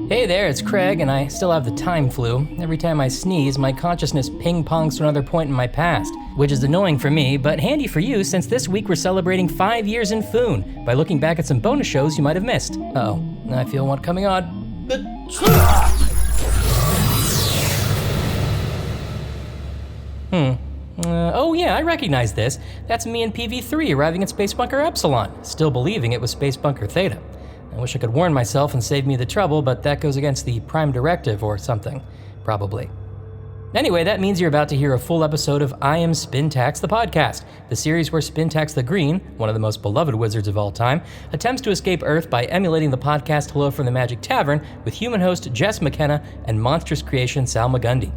Hey there, it's Craig, and I still have the time flu. Every time I sneeze, my consciousness ping-pongs to another point in my past, which is annoying for me, but handy for you since this week we're celebrating 5 years in Foon by looking back at some bonus shows you might have missed. Uh-oh, I feel one coming on. Oh yeah, I recognize this. That's me and PV3 arriving at Space Bunker Epsilon, still believing it was Space Bunker Theta. I wish I could warn myself and save me the trouble, but that goes against the Prime Directive or something. Probably. Anyway, that means you're about to hear a full episode of I Am Spintax, the podcast, the series where Spintax the Green, one of the most beloved wizards of all time, attempts to escape Earth by emulating the podcast Hello from the Magic Tavern with human host Jess, McKenna, and monstrous creation Salmagundi.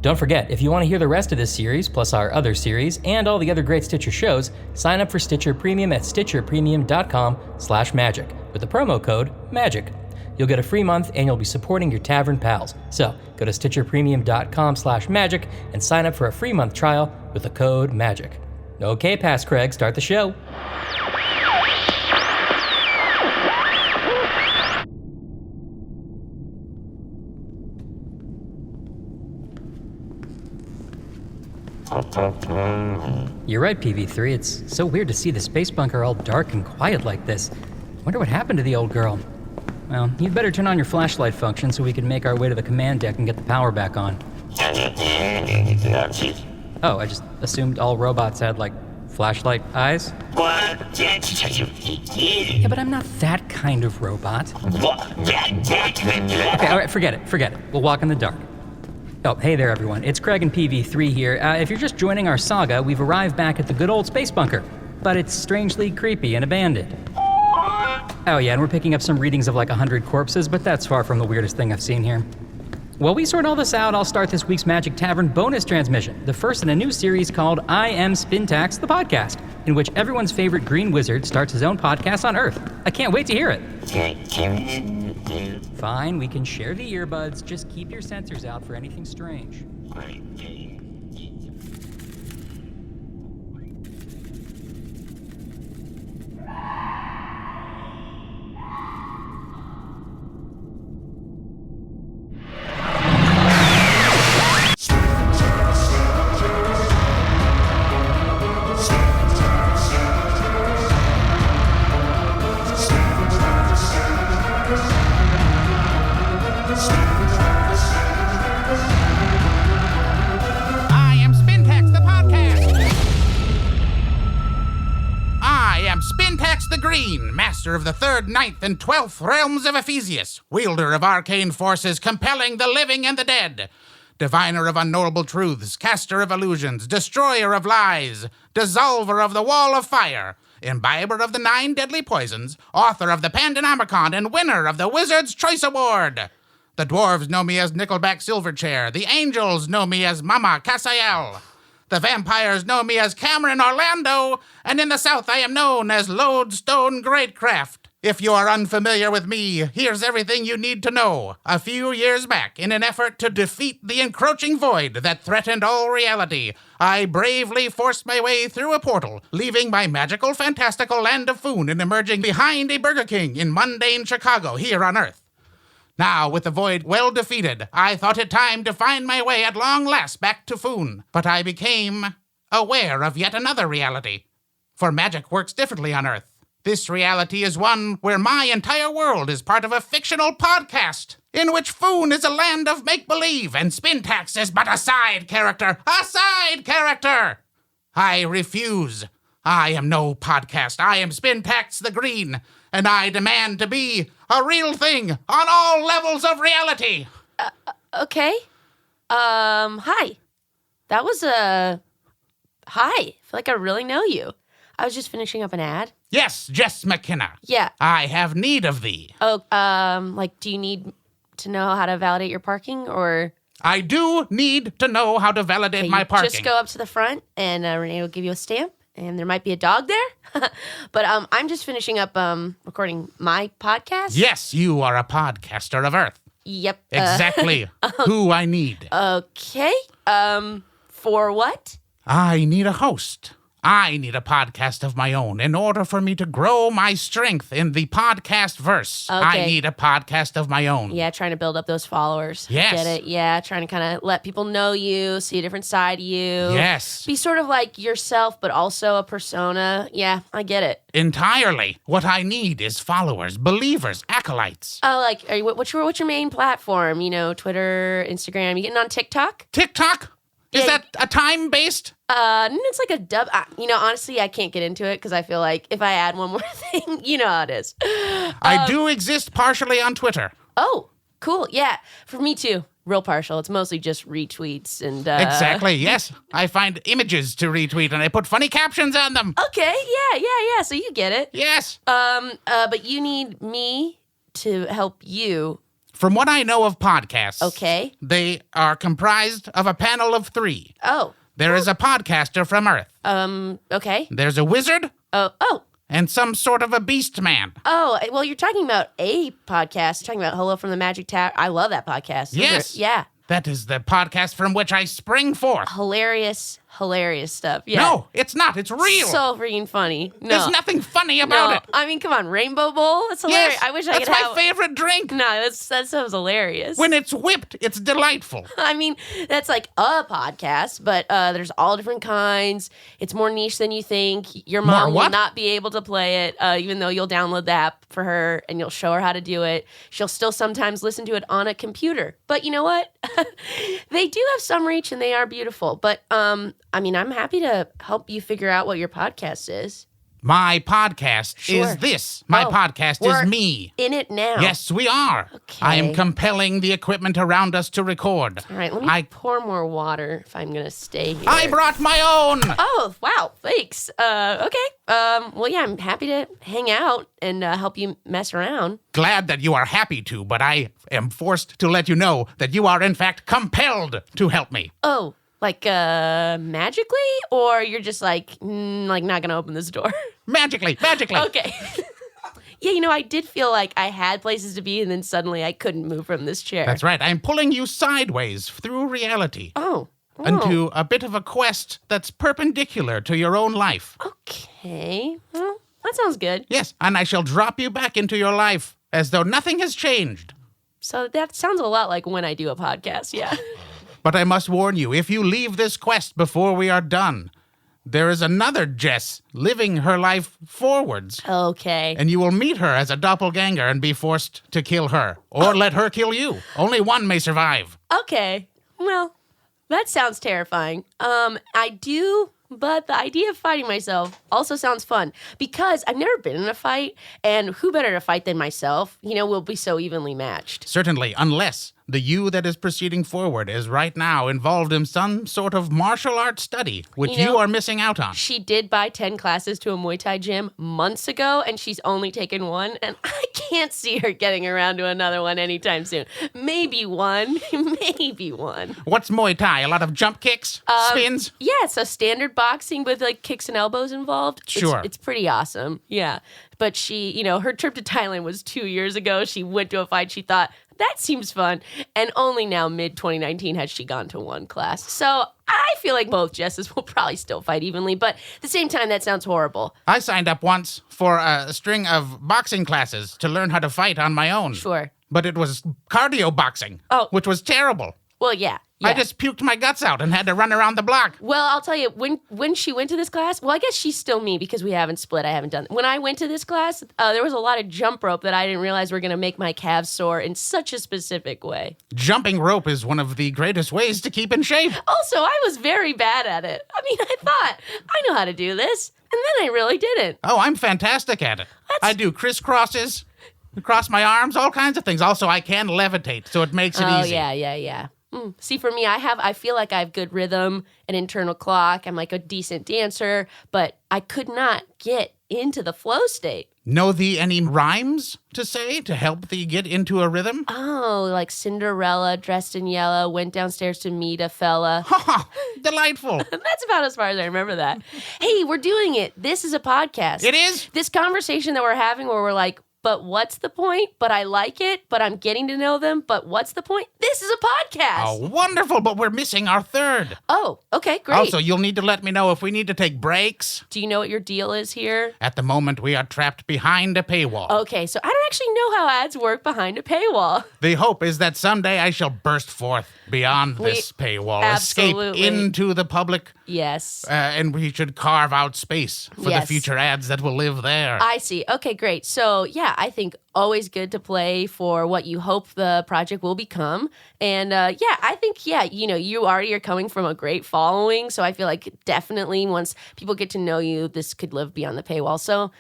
Don't forget, if you want to hear the rest of this series, plus our other series, and all the other great Stitcher shows, sign up for Stitcher Premium at stitcherpremium.com/magic with the promo code MAGIC. You'll get a free month and you'll be supporting your Tavern pals. So, go to stitcherpremium.com/magic and sign up for a free month trial with the code MAGIC. Okay, Past Craig, start the show. You're right, PV3. It's so weird to see the space bunker all dark and quiet like this. Wonder what happened to the old girl. Well, you'd better turn on your flashlight function so we can make our way to the command deck and get the power back on. Oh, I just assumed all robots had, flashlight eyes? Yeah, but I'm not that kind of robot. Okay, alright, forget it. We'll walk in the dark. Oh, hey there, everyone. It's Craig and PV3 here. If you're just joining our saga, we've arrived back at the good old space bunker, but it's strangely creepy and abandoned. Oh yeah, and we're picking up some readings of 100 corpses, but that's far from the weirdest thing I've seen here. While we sort all this out, I'll start this week's Magic Tavern bonus transmission, the first in a new series called I Am Spintax, the podcast, in which everyone's favorite green wizard starts his own podcast on Earth. I can't wait to hear it. Fine, we can share the earbuds, just keep your sensors out for anything strange. Of the 3rd, 9th, and 12th realms of Ephesius, wielder of arcane forces compelling the living and the dead, diviner of unknowable truths, caster of illusions, destroyer of lies, dissolver of the wall of fire, imbiber of the 9 deadly poisons, author of the Pandanomicon, and winner of the Wizard's Choice Award. The dwarves know me as Nickelback Silverchair, the angels know me as Mama Casael. The vampires know me as Cameron Orlando, and in the South I am known as Lodestone Greatcraft. If you are unfamiliar with me, here's everything you need to know. A few years back, in an effort to defeat the encroaching void that threatened all reality, I bravely forced my way through a portal, leaving my magical, fantastical land of Foon and emerging behind a Burger King in mundane Chicago here on Earth. Now, with the void well defeated, I thought it time to find my way at long last back to Foon. But I became aware of yet another reality. For magic works differently on Earth. This reality is one where my entire world is part of a fictional podcast, in which Foon is a land of make-believe and Spintax is but a side character. A side character! I refuse. I am no podcast. I am Spintax the Green, and I demand to be a real thing on all levels of reality. Okay. Hi. That was hi. I feel like I really know you. I was just finishing up an ad. Yes, Jess McKenna. Yeah. I have need of thee. Oh, do you need to know how to validate your parking, or? I do need to know how to validate my parking. Just go up to the front, and Renee will give you a stamp, and there might be a dog there. But I'm just finishing up recording my podcast. Yes, you are a podcaster of Earth. Yep. Exactly who I need. Okay. For what? I need a host. I need a podcast of my own in order for me to grow my strength in the podcast verse. Okay. I need a podcast of my own. Yeah, trying to build up those followers. Yes. Get it? Yeah, trying to kind of let people know you, see a different side of you. Yes. Be sort of like yourself, but also a persona. Yeah, I get it. Entirely. What I need is followers, believers, acolytes. Oh, like, what's your main platform? You know, Twitter, Instagram. You getting on TikTok? TikTok? Is Yeah. that a time-based? It's like a dub. Honestly, I can't get into it because I feel like if I add one more thing, you know how it is. I do exist partially on Twitter. Oh, cool. Yeah, for me too. Real partial. It's mostly just retweets and. Exactly, yes. I find images to retweet and I put funny captions on them. Okay. Yeah. So you get it. Yes. But you need me to help you. From what I know of podcasts, Okay. they are comprised of a panel of 3. Oh. There is a podcaster from Earth. Okay. There's a wizard Oh. and some sort of a beast man. Oh, well, you're talking about a podcast. You're talking about Hello from the Magic Tower. I love that podcast. Yes. Yeah. That is the podcast from which I spring forth. Hilarious stuff. Yeah. No, it's not. It's real. So freaking funny. No. There's nothing funny about it. I mean, come on, Rainbow Bowl. That's hilarious. Yes, I wish I that's could have. my favorite drink. No, that sounds hilarious. When it's whipped, it's delightful. I mean, that's like a podcast, but there's all different kinds. It's more niche than you think. Your mom More will what? not be able to play it, even though you'll download the app for her and you'll show her how to do it. She'll still sometimes listen to it on a computer. But you know what? They do have some reach and they are beautiful. But I'm happy to help you figure out what your podcast is. My podcast Sure. is this. My Oh, podcast we're is me. In it now. Yes, we are. Okay. I am compelling the equipment around us to record. All right, let me pour more water if I'm going to stay here. I brought my own. Oh, wow. Thanks. Okay. Well, yeah, I'm happy to hang out and help you mess around. Glad that you are happy to, but I am forced to let you know that you are in fact compelled to help me. Oh, like magically? Or you're just like not going to open this door? Magically. Okay. Yeah, I did feel like I had places to be and then suddenly I couldn't move from this chair. That's right. I'm pulling you sideways through reality Oh. into a bit of a quest that's perpendicular to your own life. Okay. Well, that sounds good. Yes, and I shall drop you back into your life as though nothing has changed. So that sounds a lot like when I do a podcast, yeah. But I must warn you, if you leave this quest before we are done, there is another Jess living her life forwards. Okay. And you will meet her as a doppelganger and be forced to kill her. Or let her kill you. Only one may survive. Okay. Well, that sounds terrifying. I do, but the idea of fighting myself also sounds fun because I've never been in a fight, and who better to fight than myself? We'll be so evenly matched. Certainly, unless the you that is proceeding forward is right now involved in some sort of martial arts study, which you are missing out on. She did buy 10 classes to a Muay Thai gym months ago, and she's only taken one, and I can't see her getting around to another one anytime soon. Maybe one. Maybe one. What's Muay Thai? A lot of jump kicks? Spins? Yeah, so standard boxing with like kicks and elbows involved. Sure. It's pretty awesome. Yeah. But she, her trip to Thailand was 2 years ago. She went to a fight. She thought, that seems fun. And only now, mid-2019, has she gone to one class. So I feel like both Jesses will probably still fight evenly. But at the same time, that sounds horrible. I signed up once for a string of boxing classes to learn how to fight on my own. Sure. But it was cardio boxing, which was terrible. Well, yeah. I just puked my guts out and had to run around the block. Well, I'll tell you, when she went to this class, well, I guess she's still me because we haven't split. I haven't done it. When I went to this class, there was a lot of jump rope that I didn't realize were going to make my calves sore in such a specific way. Jumping rope is one of the greatest ways to keep in shape. Also, I was very bad at it. I mean, I thought, I know how to do this, and then I really didn't. Oh, I'm fantastic at it. I do crisscrosses, cross my arms, all kinds of things. Also, I can levitate, so it makes it easy. Oh, yeah. See, for me, I feel like I have good rhythm, an internal clock. I'm like a decent dancer, but I could not get into the flow state. Know thee any rhymes to say to help thee get into a rhythm? Oh, like Cinderella dressed in yellow, went downstairs to meet a fella. Ha! Delightful. That's about as far as I remember that. Hey, we're doing it. This is a podcast. It is? This conversation that we're having where we're like, but what's the point? But I like it, but I'm getting to know them, but what's the point? This is a podcast. Oh, wonderful, but we're missing our third. Oh, okay, great. Also, you'll need to let me know if we need to take breaks. Do you know what your deal is here? At the moment, we are trapped behind a paywall. Okay, so I don't actually know how ads work behind a paywall. The hope is that someday I shall burst forth beyond this paywall, absolutely. escape into the public, Yes. and we should carve out space for the Yes. future ads that will live there. I see. Okay, great. So, yeah, I think always good to play for what you hope the project will become. And I think, you already are coming from a great following. So I feel like definitely once people get to know you, this could live beyond the paywall. So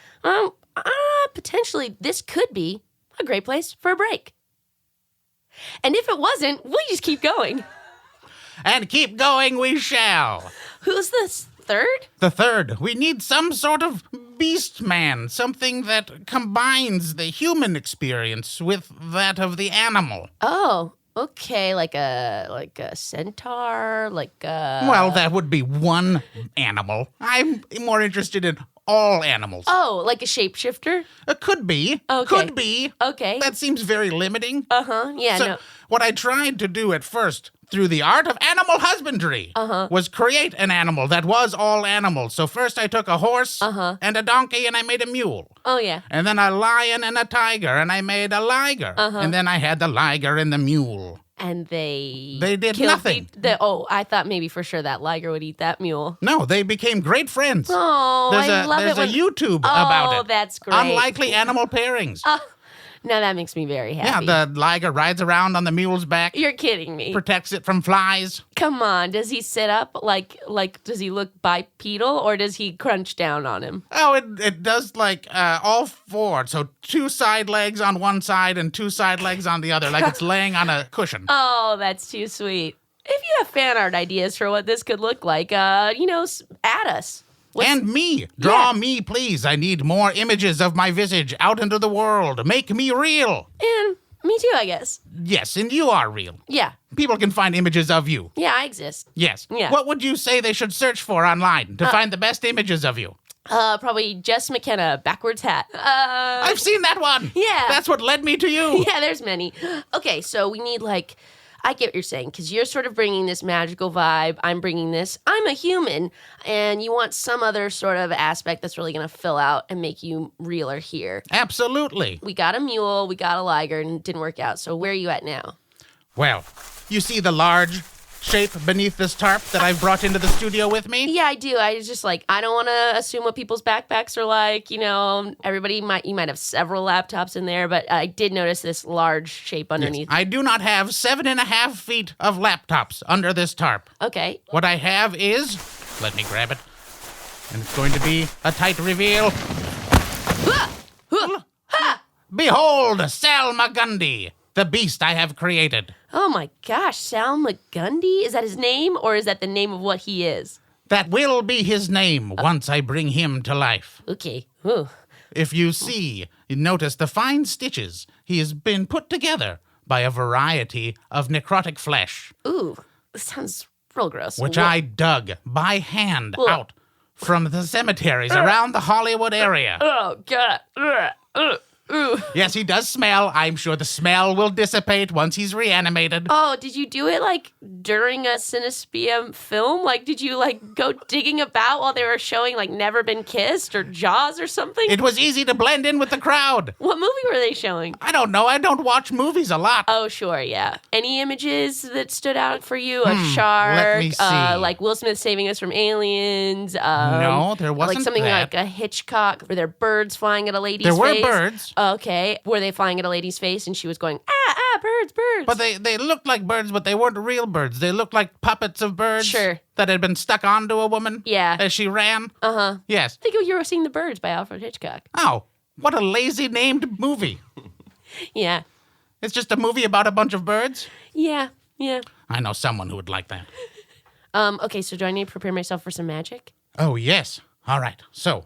potentially this could be a great place for a break. And if it wasn't, we just keep going. And keep going we shall. Who's this third? The third, we need some sort of beast man, something that combines the human experience with that of the animal. Oh, okay, like a centaur, Well, that would be one animal. I'm more interested in all animals. Oh, like a shapeshifter? Could be. Okay. Could be. Okay. That seems very limiting. Uh-huh. Yeah, So no. what I tried to do at first, through the art of animal husbandry, was create an animal that was all animals. So first I took a horse and a donkey and I made a mule. Oh, yeah. And then a lion and a tiger and I made a liger. And then I had the liger and the mule. And they did killed nothing. I thought maybe for sure that liger would eat that mule. No, they became great friends. Oh, I love There's it. a YouTube about it. Oh, that's great. Unlikely animal pairings. Now that makes me very happy. Yeah, the liger rides around on the mule's back, You're kidding me. protects it from flies. Come on. Does he sit up like does he look bipedal or does he crunch down on him? Oh, it does all four. So 2 side legs on one side and 2 side legs on the other, like it's laying on a cushion. Oh, that's too sweet. If you have fan art ideas for what this could look like, add us. And me. Draw me, please. I need more images of my visage out into the world. Make me real. And me too, I guess. Yes, and you are real. Yeah. People can find images of you. Yeah, I exist. Yes. Yeah. What would you say they should search for online to find the best images of you? Probably Jess McKenna, backwards hat. I've seen that one. Yeah. That's what led me to you. Yeah, there's many. Okay, so we need I get what you're saying, because you're sort of bringing this magical vibe. I'm bringing this. I'm a human, and you want some other sort of aspect that's really going to fill out and make you realer here. Absolutely. We got a mule, we got a liger, and it didn't work out. So where are you at now? Well, you see the large shape beneath this tarp that I've brought into the studio with me? Yeah, I do. I was just I don't want to assume what people's backpacks are like. You might have several laptops in there, but I did notice this large shape underneath. Yes, I do not have 7.5 feet of laptops under this tarp. Okay. What I have is, let me grab it, and it's going to be a tight reveal. Behold, Salmagundi, the beast I have created. Oh my gosh, Salmagundi? Is that his name, or is that the name of what he is? That will be his name once I bring him to life. Okay. Ooh. If you notice the fine stitches. He has been put together by a variety of necrotic flesh, Ooh. This sounds real gross. which I dug by hand out from the cemeteries around the Hollywood area. Oh, God. Ooh. Yes, he does smell. I'm sure the smell will dissipate once he's reanimated. Oh, did you do it during a Cinespium film? Did you go digging about while they were showing Never Been Kissed or Jaws or something? It was easy to blend in with the crowd. What movie were they showing? I don't know. I don't watch movies a lot. Oh, sure, yeah. Any images that stood out for you? A shark? let me see. Will Smith saving us from aliens? No, there wasn't something that. like a Hitchcock. Were there birds flying at a lady's There were face? birds. Okay. Were they flying at a lady's face and she was going, birds, birds? But they looked like birds, but they weren't real birds. They looked like puppets of birds. Sure. That had been stuck onto a woman. Yeah. As she ran. Uh-huh. Yes. I think you were seeing The Birds by Alfred Hitchcock. Oh, what a lazy named movie. Yeah. It's just a movie about a bunch of birds? Yeah. Yeah. I know someone who would like that. Okay, so do I need to prepare myself for some magic? Oh, yes. All right. So,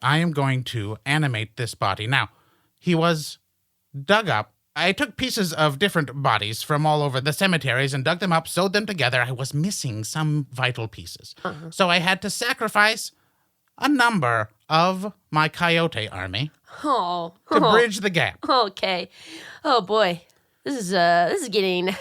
I am going to animate this body. Now, he was dug up. I took pieces of different bodies from all over the cemeteries and dug them up, sewed them together. I was missing some vital pieces. So I had to sacrifice a number of my coyote army Oh. to bridge the gap. Okay. Oh boy. This is getting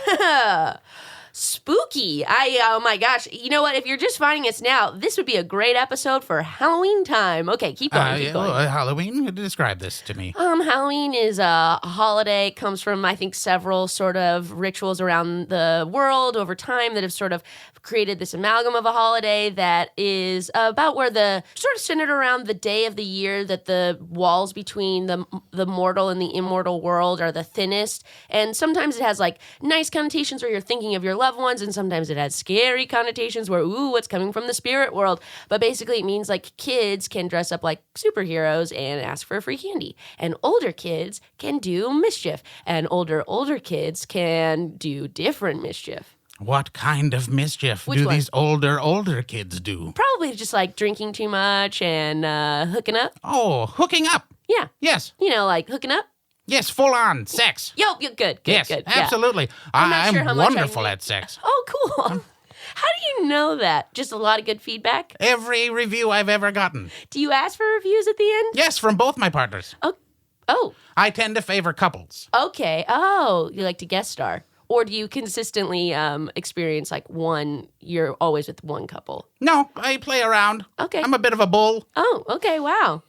spooky. Oh my gosh. You know what? If you're just finding us now, this would be a great episode for Halloween time. Okay, keep going. Keep going. Halloween? Describe this to me. Halloween is a holiday. It comes from, I think, several sort of rituals around the world over time that have sort of created this amalgam of a holiday that is about where the sort of centered around the day of the year that the walls between the mortal and the immortal world are the thinnest. And sometimes it has like nice connotations where you're thinking of your loved ones, and sometimes it has scary connotations where, ooh, what's coming from the spirit world. But basically it means like kids can dress up like superheroes and ask for free candy. And older kids can do mischief. And older kids can do different mischief. What kind of mischief Which do one? these older kids do? Probably just like drinking too much and hooking up. Oh, hooking up. Yeah. Yes. You know, like hooking up. Yes, full on sex. Yo, good. Yes, Yeah. absolutely. I'm not sure how much I wonderful knew. at sex. Oh, cool. How do you know that? Just a lot of good feedback? Every review I've ever gotten. Do you ask for reviews at the end? Yes, from both my partners. Oh, I tend to favor couples. okay. Oh, you like to guest star. Or do you consistently experience like you're always with one couple? No, I play around. Okay. I'm a bit of a bull, Oh, okay. Wow.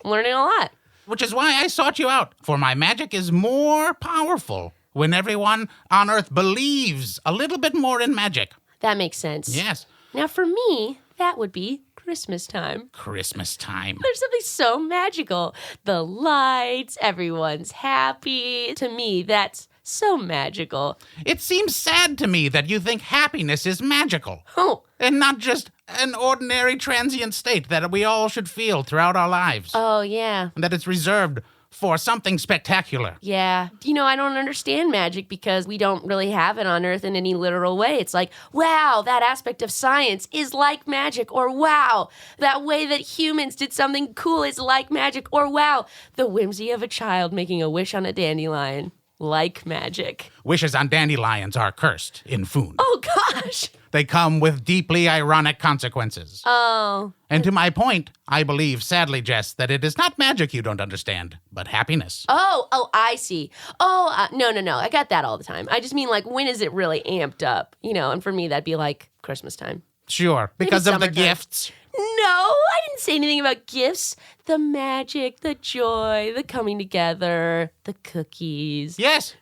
I'm learning a lot. which is why I sought you out. For my magic is more powerful when everyone on Earth believes a little bit more in magic. That makes sense. Yes, Now, for me, that would be Christmas time. Christmas time. There's something so magical. The lights, everyone's happy. To me, that's so magical. It seems sad to me that you think happiness is magical Oh, and not just an ordinary transient state that we all should feel throughout our lives. yeah. And that it's reserved for something spectacular. Yeah. You know, I don't understand magic because we don't really have it on Earth in any literal way. It's like, wow, that aspect of science is like magic. Or wow, that way that humans did something cool is like magic. Or wow, the whimsy of a child making a wish on a dandelion. Like magic. Wishes on dandelions are cursed in Foon. Oh, gosh. They come with deeply ironic consequences. Oh. And to my point, I believe, sadly, Jess, that it is not magic you don't understand, but happiness. Oh, I see. Oh, no. I got that all the time. I just mean, like, when is it really amped up? You know, and for me, that'd be like Christmas time. Sure, because of the summertime. gifts. No, I didn't say anything about gifts. The magic, the joy, the coming together, the cookies. Yes,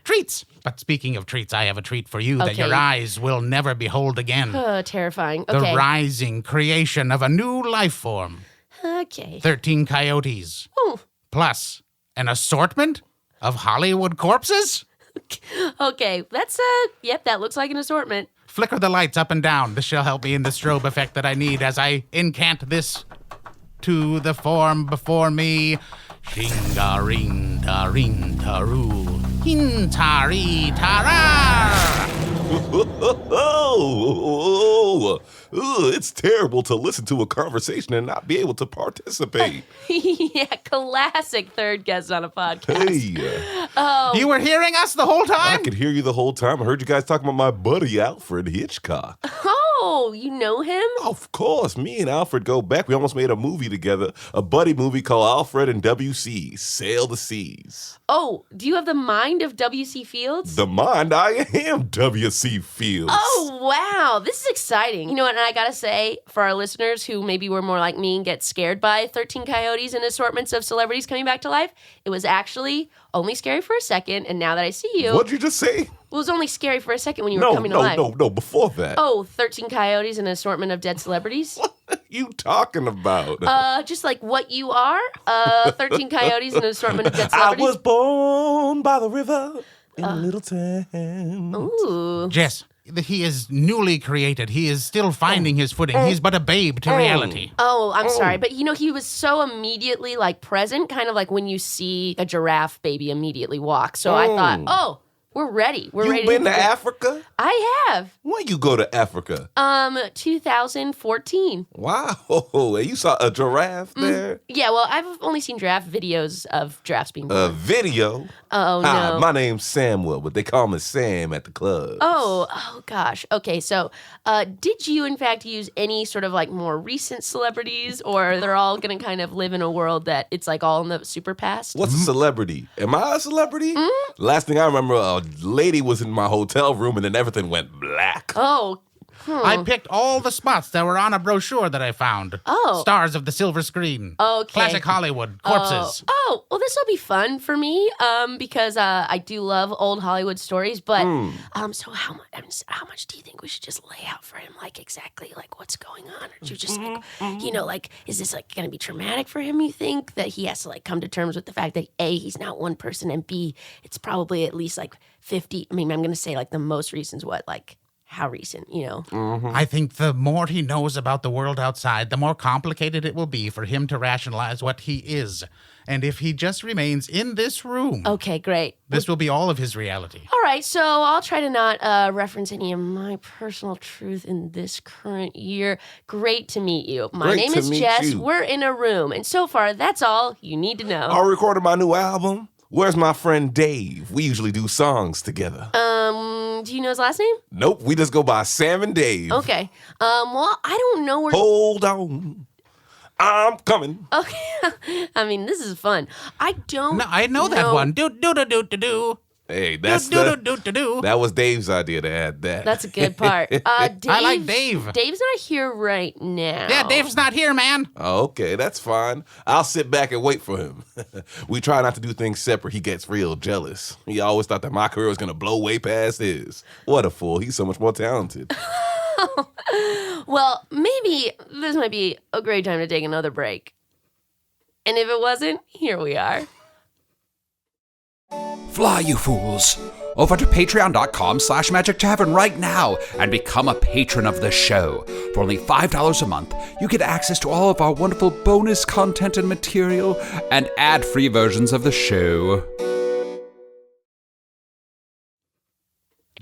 treats. But speaking of treats, I have a treat for you that Okay. your eyes will never behold again. Oh, terrifying. The Okay. rising creation of a new life form. Okay. 13 coyotes. Oh, Plus an assortment of Hollywood corpses? okay. That's, yep, that looks like an assortment. Flicker the lights up and down. This shall help me in the strobe effect that I need as I incant this to the form before me. Shingaring-taring-taru. Hintari-tarar. It's terrible to listen to a conversation and not be able to participate. Yeah, classic third guest on a podcast. Hey, You were hearing us the whole I time? could hear you the whole time. I heard you guys talking about my buddy Alfred Hitchcock. Oh, you know him? Of course, me and Alfred go back. We almost made a movie together, a buddy movie called Alfred and W.C. Sail the Seas. Oh, do you have the mind of W.C. Fields? The mind, I am W.C. Fields. Oh, wow. This is exciting. You know what? And I got to say, for our listeners who maybe were more like me and get scared by 13 coyotes and assortments of celebrities coming back to life, it was actually only scary for a second. And now that I see you, What'd you just say? it was only scary for a second when you were coming to life. No, before that. Oh, 13 coyotes and an assortment of dead celebrities? What are you talking about? Just like what you are. 13 coyotes and an assortment of dead I celebrities. was born by the river in a little town. Ooh. Jess, he is newly created. He is still finding his footing. He's but a babe to reality. Oh, I'm sorry. But you know, he was so immediately like present, kind of like when you see a giraffe baby immediately walk. So I thought, oh, We're ready. We're You ready. been to Africa? I have. When you go to Africa? 2014. Wow. And you saw a giraffe there? Yeah, well, I've only seen giraffe videos of giraffes being born. A video? Oh, Hi, no. my name's Samuel, but they call me Sam at the club. Oh gosh. Okay, so did you in fact use any sort of like more recent celebrities, or they're all gonna kind of live in a world that it's like all in the super past? What's a celebrity? Am I a celebrity? Last thing I remember, a lady was in my hotel room and then everything went black. Oh. I picked all the spots that were on a brochure that I found. Oh. Stars of the silver screen. Okay. Classic Hollywood. Corpses. Oh, well, this will be fun for me because I do love old Hollywood stories. But so how much do you think we should just lay out for him, like exactly like what's going on, or do you just like like is this like going to be traumatic for him? You think that he has to like come to terms with the fact that A, he's not one person, and B, it's probably at least like 50. I mean, I'm going to say like the most recent's what, like how recent, I think the more he knows about the world outside, the more complicated it will be for him to rationalize what he is. And if he just remains in this room, Okay, great. this will be all of his reality. All right, so I'll try to not reference any of my personal truth in this current year. Great to meet you. My Great name to is meet Jess. you. We're in a room, and so far, that's all you need to know. I recorded my new album. Where's my friend Dave? We usually do songs together. Do you know his last name? Nope, we just go by Sam and Dave. Okay. Well, I don't know where. Hold on. I'm coming. Okay. I mean, this is fun. I don't. No, I know that one. Do do do do do do. Hey, Do that's do do do do. that was Dave's idea to add that. That's a good part. Dave, I like Dave. Dave's not here right now. Yeah, Dave's not here, man. Oh, okay, that's fine. I'll sit back and wait for him. We try not to do things separate. He gets real jealous. He always thought that my career was going to blow way past his. What a fool. He's so much more talented. Well, maybe this might be a great time to take another break. And if it wasn't, here we are. Fly, you fools! Over to patreon.com/Magic Tavern right now and become a patron of the show. For only $5 a month, you get access to all of our wonderful bonus content and material and ad-free versions of the show.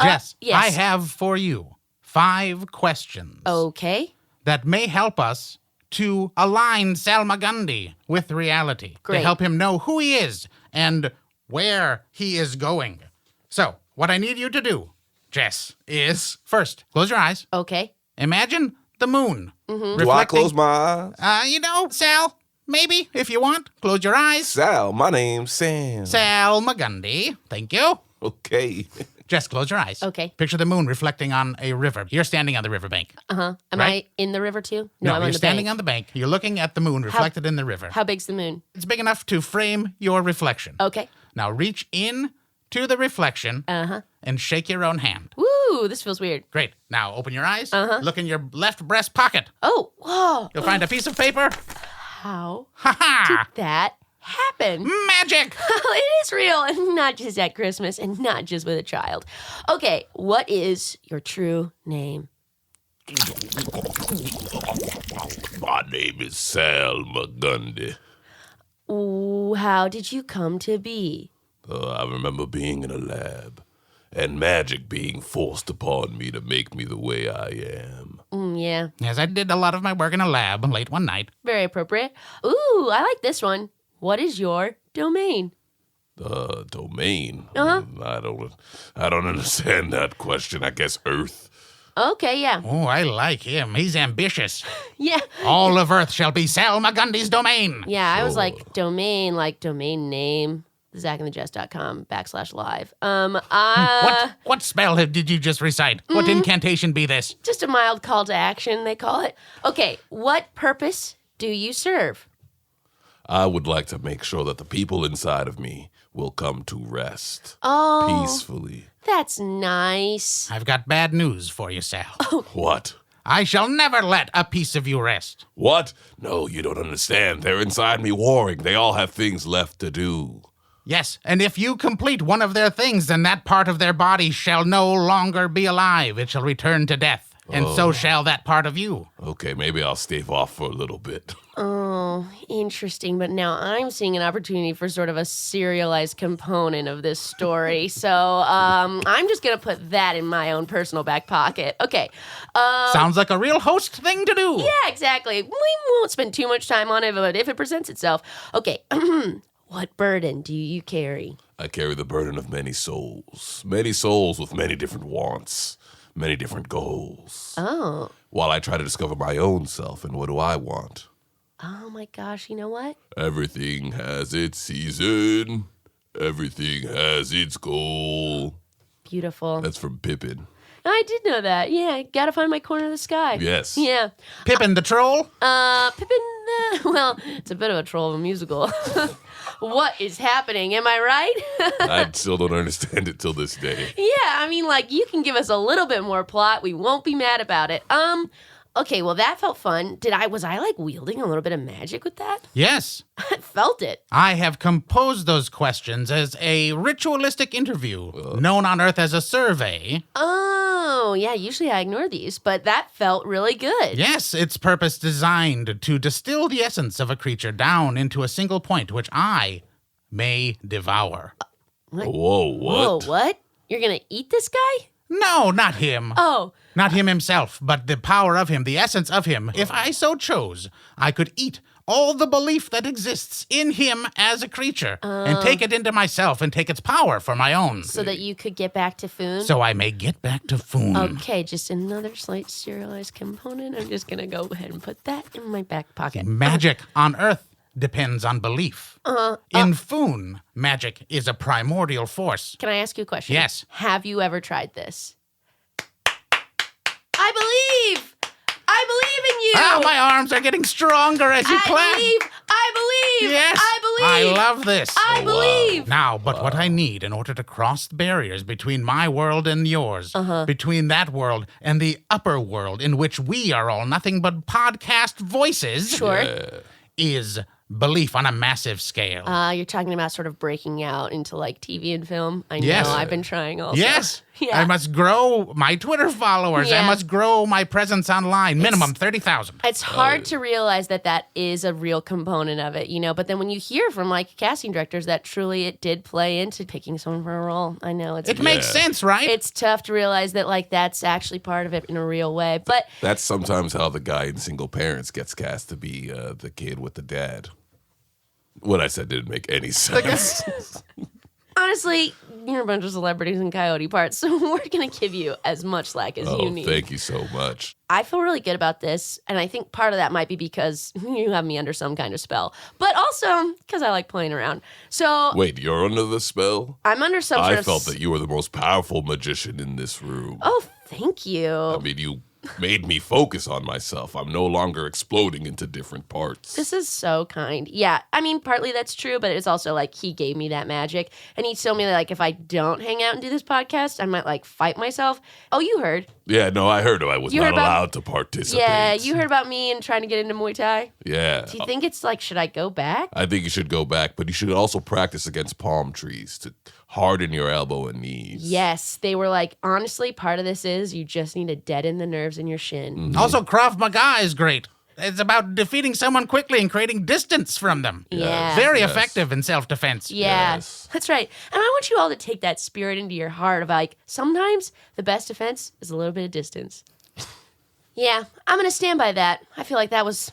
Jess, yes. I have for you 5 questions Okay. that may help us to align Salmagundi with reality. Great. To help him know who he is and where he is going. So, what I need you to do, Jess, is first, close your eyes. Okay. Imagine the moon. Do I close my eyes? Sal, maybe, if you want. Close your eyes. Sal, my name's Sam. Salmagundi. Thank you. Okay. Jess, close your eyes. Okay. Picture the moon reflecting on a river. You're standing on the riverbank. Am Right? I in the river too? No, I'm you're on the standing bank. on the bank. You're looking at the moon reflected in the river. How big's the moon? It's big enough to frame your reflection. Okay. Now reach in to the reflection and shake your own hand. Woo, this feels weird. Great. Now open your eyes. Look in your left breast pocket. Oh, whoa. You'll find a piece of paper. How Ha-ha! did that happen? Magic! It is real, and not just at Christmas, and not just with a child. Okay, what is your true name? My name is Salmagundi. Ooh, how did you come to be? I remember being in a lab and magic being forced upon me to make me the way I am. Yeah, Yes, I did a lot of my work in a lab late one night. very appropriate. Ooh, I like this one. What is your domain? Domain? Uh-huh. I don't understand that question. I guess Earth. Okay, yeah. Oh, I like him. He's ambitious. Yeah. All of Earth shall be Salmagundi's domain. Yeah, I was like domain name, zachandthejess.com/live. What spell did you just recite? What incantation be this? Just a mild call to action, they call it. Okay, what purpose do you serve? I would like to make sure that the people inside of me will come to rest Oh, peacefully. that's nice. I've got bad news for you, Sal. What? I shall never let a piece of you rest. What? No, you don't understand. They're inside me warring. They all have things left to do. Yes, and if you complete one of their things, then that part of their body shall no longer be alive. It shall return to death. and so shall that part of you. Okay, maybe I'll stave off for a little bit. Oh, interesting. But now I'm seeing an opportunity for sort of a serialized component of this story. So I'm just going to put that in my own personal back pocket. Okay. Sounds like a real host thing to do. Yeah, exactly. We won't spend too much time on it, but if it presents itself. Okay. What burden do you carry? I carry the burden of many souls with many different wants, many different goals. Oh. While I try to discover my own self and what do I want. Oh my gosh, you know what? Everything has its season. Everything has its goal. Beautiful. That's from Pippin. I did know that. Yeah, gotta find my corner of the sky. Yes. Yeah. Pippin the troll? Pippin, well, it's a bit of a troll of a musical. What is happening? Am I right? I still don't understand it till this day. Yeah, I mean, like, you can give us a little bit more plot. We won't be mad about it. Okay, well, that felt fun. Was I like wielding a little bit of magic with that? Yes. I felt it. I have composed those questions as a ritualistic interview, known on Earth as a survey. Oh, yeah, usually I ignore these, but that felt really good. Yes, its purpose designed to distill the essence of a creature down into a single point, which I may devour. Whoa, what? Whoa, what? You're gonna eat this guy? No, not him. Oh. Not him himself, but the power of him, the essence of him. If I so chose, I could eat all the belief that exists in him as a creature and take it into myself and take its power for my own. So that you could get back to Foon? So I may get back to Foon. Okay, just another slight serialized component. I'm just gonna go ahead and put that in my back pocket. Magic on Earth depends on belief. In Foon, magic is a primordial force. Can I ask you a question? Yes. Have you ever tried this? I believe in you. Ah, my arms are getting stronger as you clap. I believe. Yes. I love this. I believe. Now, but what I need in order to cross the barriers between my world and yours, between that world and the upper world in which we are all nothing but podcast voices, Sure. is belief on a massive scale. You're talking about sort of breaking out into like TV and film. I know. Yes. I've been trying also. Yes. Yeah. I must grow my Twitter followers. Yeah. I must grow my presence online. Minimum 30,000. It's hard to realize that is a real component of it, but then when you hear from like casting directors that truly it did play into picking someone for a role, I know It makes sense, right? It's tough to realize that like that's actually part of it in a real way. But That's sometimes how the guy in Single Parents gets cast to be the kid with the dad. What I said didn't make any sense. honestly, you're a bunch of celebrities in Coyote parts, so we're going to give you as much slack as you need. Thank you so much. I feel really good about this, and I think part of that might be because you have me under some kind of spell, but also because I like playing around. So Wait, you're under the spell? I'm under some sort I of... felt that you were the most powerful magician in this room. Oh, thank you. I mean, you made me focus on myself. I'm no longer exploding into different parts. This is so kind. Yeah, I mean, partly that's true, but it's also like he gave me that magic, and he told me that, like, if I don't hang out and do this podcast, I might like fight myself. Oh, you heard? Yeah, no, I heard I was You not heard about- allowed to participate. Yeah, you heard about me and trying to get into Muay Thai. Yeah. Do you think it's like, should I go back? I think you should go back, but you should also practice against palm trees to harden your elbow and knees. Yes, they were like, honestly, part of this is you just need to deaden the nerves in your shin. Mm-hmm. Also, Krav Maga is great. It's about defeating someone quickly and creating distance from them. Yeah. Very Yes. effective in self-defense. Yeah, Yes. that's right. And I want you all to take that spirit into your heart of like, sometimes the best defense is a little bit of distance. Yeah, I'm going to stand by that. I feel like that was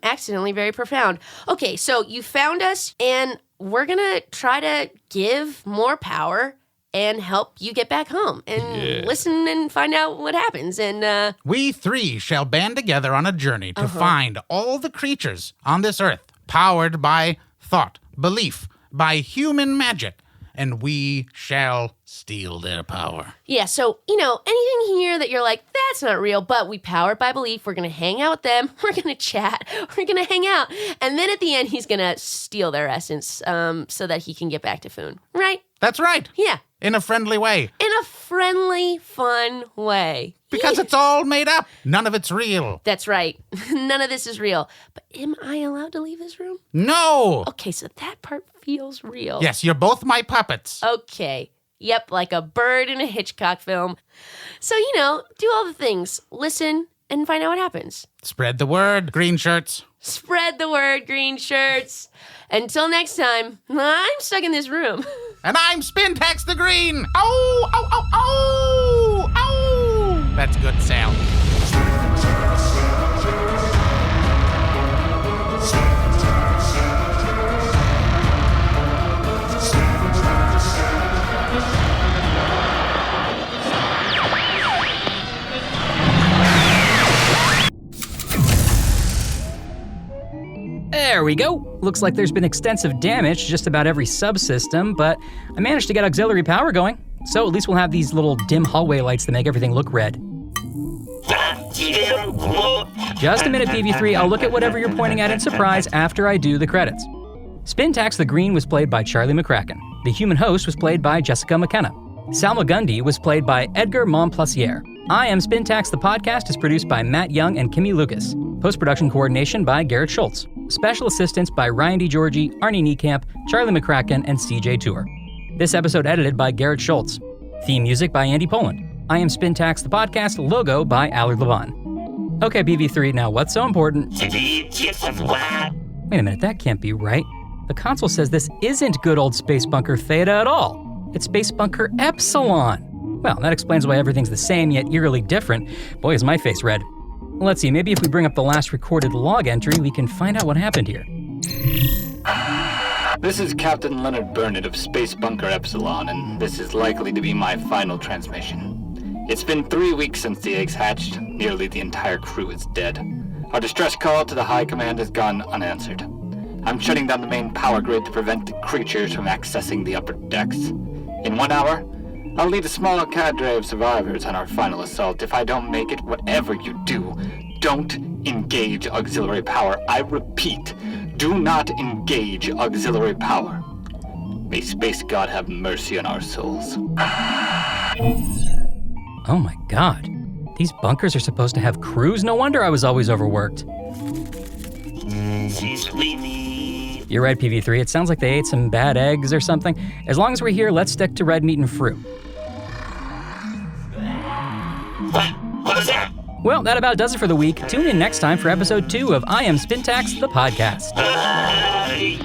accidentally very profound. Okay, so you found us, and we're going to try to give more power and help you get back home and listen and find out what happens. And We three shall band together on a journey to find all the creatures on this earth powered by thought, belief, by human magic, and we shall steal their power. yeah, so, anything here that you're like, that's not real, but we powered by belief, we're going to hang out with them, we're going to chat, we're going to hang out. And then at the end, he's going to steal their essence so that he can get back to Foon. Right? That's right. Yeah. In a friendly way. In a friendly, fun way. Because it's all made up. None of it's real. That's right. None of this is real. But am I allowed to leave this room? No. Okay, so that part feels real. Yes, you're both my puppets. Okay. Yep, like a bird in a Hitchcock film. So, do all the things. Listen and find out what happens. Spread the word, green shirts. Spread the word, green shirts. Until next time, I'm stuck in this room. And I'm Spintax the Green. Oh, oh, oh, oh, oh. That's good sound. There we go. Looks like there's been extensive damage to just about every subsystem, but I managed to get auxiliary power going. So at least we'll have these little dim hallway lights that make everything look red. Just a minute, PV3. I'll look at whatever you're pointing at in surprise after I do the credits. Spintax the Green was played by Charlie McCrackin. The human host was played by Jessica McKenna. Salmagundi was played by Edgar Momplaisir. I Am Spintax the podcast is produced by Matt Young and Kimmie Lucas. Post-production coordination by Garrett Schultz. Special assistance by Ryan DiGiorgi, Arnie Niekamp, Charlie McCrackin, and CJ Tuor. This episode edited by Garrett Schultz. Theme music by Andy Poland. I Am Spintax the podcast logo by Allard Laban. Okay, PV3, now what's so important? Wait a minute, that can't be right. The console says this isn't good old Space Bunker Theta at all. It's Space Bunker Epsilon. Well, that explains why everything's the same yet eerily different. Boy, is my face red. Let's see, maybe if we bring up the last recorded log entry, we can find out what happened here. This is Captain Leonard Burnett of Space Bunker Epsilon, and this is likely to be my final transmission. It's been 3 weeks since the eggs hatched. Nearly the entire crew is dead. Our distress call to the High Command has gone unanswered. I'm shutting down the main power grid to prevent the creatures from accessing the upper decks. In 1 hour, I'll lead a small cadre of survivors on our final assault. If I don't make it, whatever you do, don't engage auxiliary power. I repeat, do not engage auxiliary power. May Space God have mercy on our souls. Oh my god. These bunkers are supposed to have crews? No wonder I was always overworked. You're right, PV3. It sounds like they ate some bad eggs or something. As long as we're here, let's stick to red meat and fruit. What was that? Well, that about does it for the week. Tune in next time for episode 2 of I Am Spintax, the podcast. I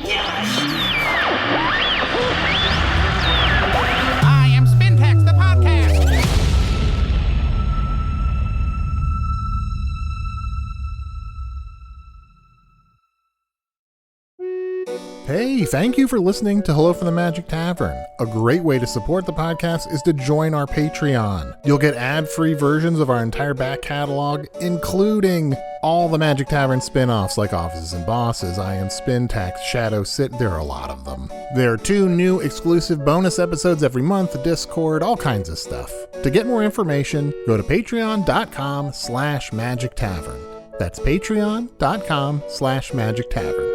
am Spintax the podcast. Hey, thank you for listening to Hello from the Magic Tavern. A great way to support the podcast is to join our Patreon. You'll get ad-free versions of our entire back catalog, including all the Magic Tavern spin-offs like Offices and Bosses, I Am Spintax, Shadow Sit, there are a lot of them. There are 2 new exclusive bonus episodes every month, Discord, all kinds of stuff. To get more information, go to patreon.com/Magic Tavern. That's patreon.com/Magic Tavern.